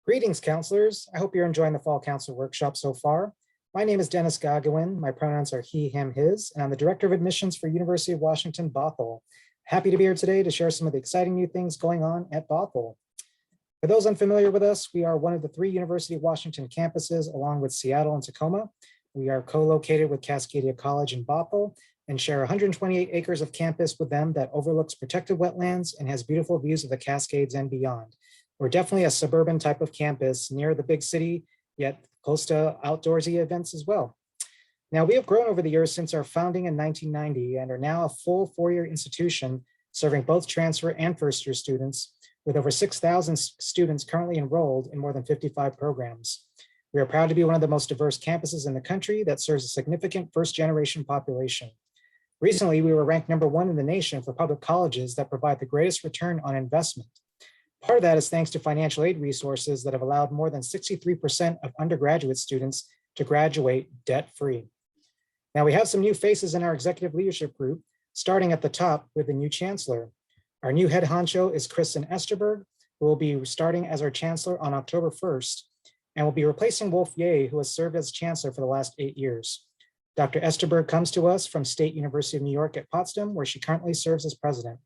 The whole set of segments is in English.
Greetings, counselors. I hope you're enjoying the Fall Counselor Workshop so far. My name is Dennis Gagawin. My pronouns are he, him, his, and I'm the Director of Admissions for University of Washington, Bothell. Happy to be here today to share some of the exciting new things going on at Bothell. For those unfamiliar with us, we are one of the 3 University of Washington campuses, along with Seattle and Tacoma. We are co-located with Cascadia College in Bothell and share 128 acres of campus with them that overlooks protected wetlands and has beautiful views of the Cascades and beyond. We're definitely a suburban type of campus near the big city, yet close to outdoorsy events as well. Now, we have grown over the years since our founding in 1990 and are now a full 4-year institution serving both transfer and first-year students with over 6,000 students currently enrolled in more than 55 programs. We are proud to be one of the most diverse campuses in the country that serves a significant first-generation population. Recently, we were ranked #1 in the nation for public colleges that provide the greatest return on investment. Part of that is thanks to financial aid resources that have allowed more than 63% of undergraduate students to graduate debt-free. Now, we have some new faces in our executive leadership group, starting at the top with the new chancellor. Our new head honcho is Kristen Esterberg, who will be starting as our chancellor on October 1st, and will be replacing Wolf Ye, who has served as chancellor for the last 8 years. Dr. Esterberg comes to us from State University of New York at Potsdam, where she currently serves as president.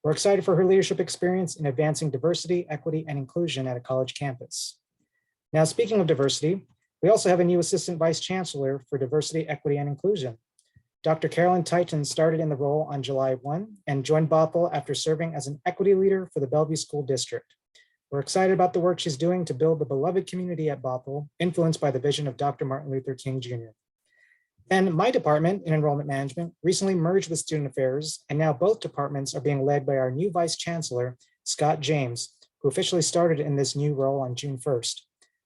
We're excited for her leadership experience in advancing diversity, equity, and inclusion at a college campus. Now, speaking of diversity, we also have a new assistant vice chancellor for diversity, equity, and inclusion. Dr. Carolyn Titan started in the role on July 1 and joined Bothell after serving as an equity leader for the Bellevue School District. We're excited about the work she's doing to build the beloved community at Bothell, influenced by the vision of Dr. Martin Luther King Jr. And my department in enrollment management recently merged with student affairs, and now both departments are being led by our new vice chancellor, Scott James, who officially started in this new role on June 1st.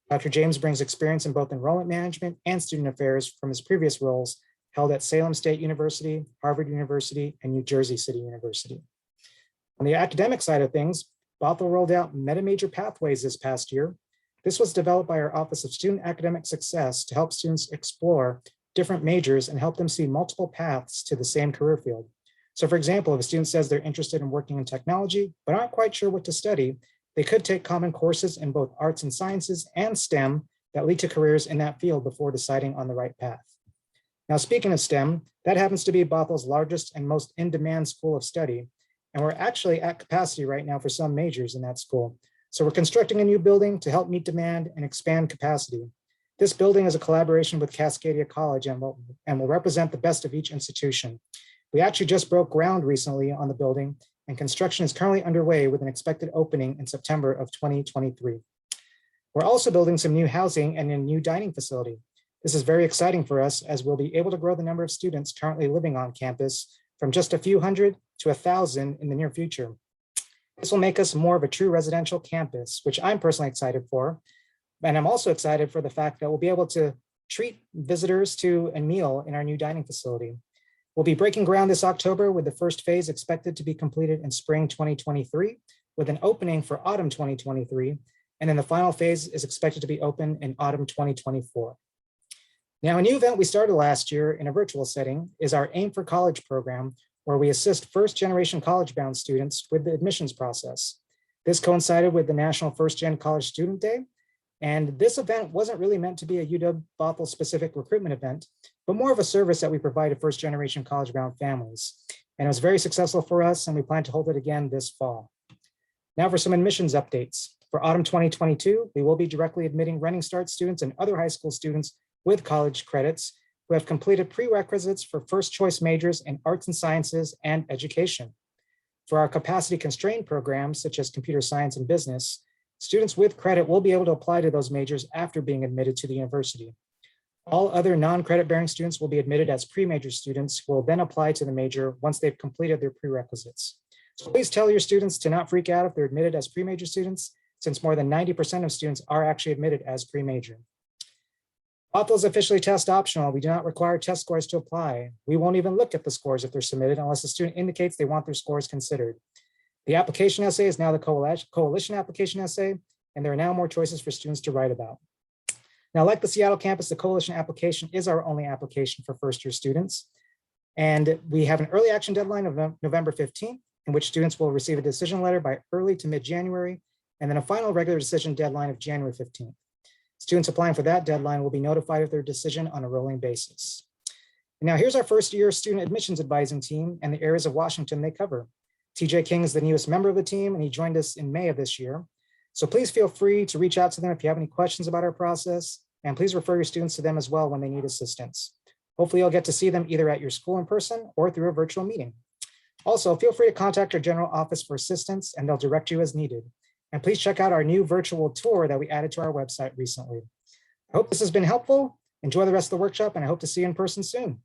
Dr. James brings experience in both enrollment management and student affairs from his previous roles held at Salem State University, Harvard University, and New Jersey City University. On the academic side of things, Bothell rolled out MetaMajor Pathways this past year. This was developed by our Office of Student Academic Success to help students explore different majors and help them see multiple paths to the same career field. So for example, if a student says they're interested in working in technology, but aren't quite sure what to study, they could take common courses in both arts and sciences and STEM that lead to careers in that field before deciding on the right path. Now, speaking of STEM, that happens to be Bothell's largest and most in-demand school of study. And we're actually at capacity right now for some majors in that school. So we're constructing a new building to help meet demand and expand capacity. This building is a collaboration with Cascadia College and will represent the best of each institution. We actually just broke ground recently on the building, and construction is currently underway with an expected opening in September of 2023. We're also building some new housing and a new dining facility. This is very exciting for us as we'll be able to grow the number of students currently living on campus from just a few hundred to 1,000 in the near future. This will make us more of a true residential campus, which I'm personally excited for. And I'm also excited for the fact that we'll be able to treat visitors to a meal in our new dining facility. We'll be breaking ground this October with the first phase expected to be completed in spring 2023, with an opening for autumn 2023. And then the final phase is expected to be open in autumn 2024. Now, a new event we started last year in a virtual setting is our Aim for College program, where we assist first-generation college-bound students with the admissions process. This coincided with the National First Gen College Student Day. And this event wasn't really meant to be a UW-Bothell specific recruitment event, but more of a service that we provide to first-generation college-bound families. And it was very successful for us, and we plan to hold it again this fall. Now for some admissions updates. For autumn 2022, we will be directly admitting Running Start students and other high school students with college credits who have completed prerequisites for first choice majors in arts and sciences and education. For our capacity constrained programs, such as computer science and business, students with credit will be able to apply to those majors after being admitted to the university. All other non-credit bearing students will be admitted as pre-major students who will then apply to the major once they've completed their prerequisites. So please tell your students to not freak out if they're admitted as pre-major students, since more than 90% of students are actually admitted as pre-major. Bothell is officially test optional. We do not require test scores to apply. We won't even look at the scores if they're submitted unless the student indicates they want their scores considered. The application essay is now the coalition application essay, and there are now more choices for students to write about. Now, like the Seattle campus, the coalition application is our only application for first-year students. And we have an early action deadline of November 15th, in which students will receive a decision letter by early to mid-January, and then a final regular decision deadline of January 15th. Students applying for that deadline will be notified of their decision on a rolling basis. And now here's our first year student admissions advising team and the areas of Washington they cover. TJ King is the newest member of the team, and he joined us in May of this year. So please feel free to reach out to them if you have any questions about our process, and please refer your students to them as well when they need assistance. Hopefully you'll get to see them either at your school in person or through a virtual meeting. Also, feel free to contact our general office for assistance, and they'll direct you as needed. And please check out our new virtual tour that we added to our website recently. I hope this has been helpful. Enjoy the rest of the workshop, and I hope to see you in person soon.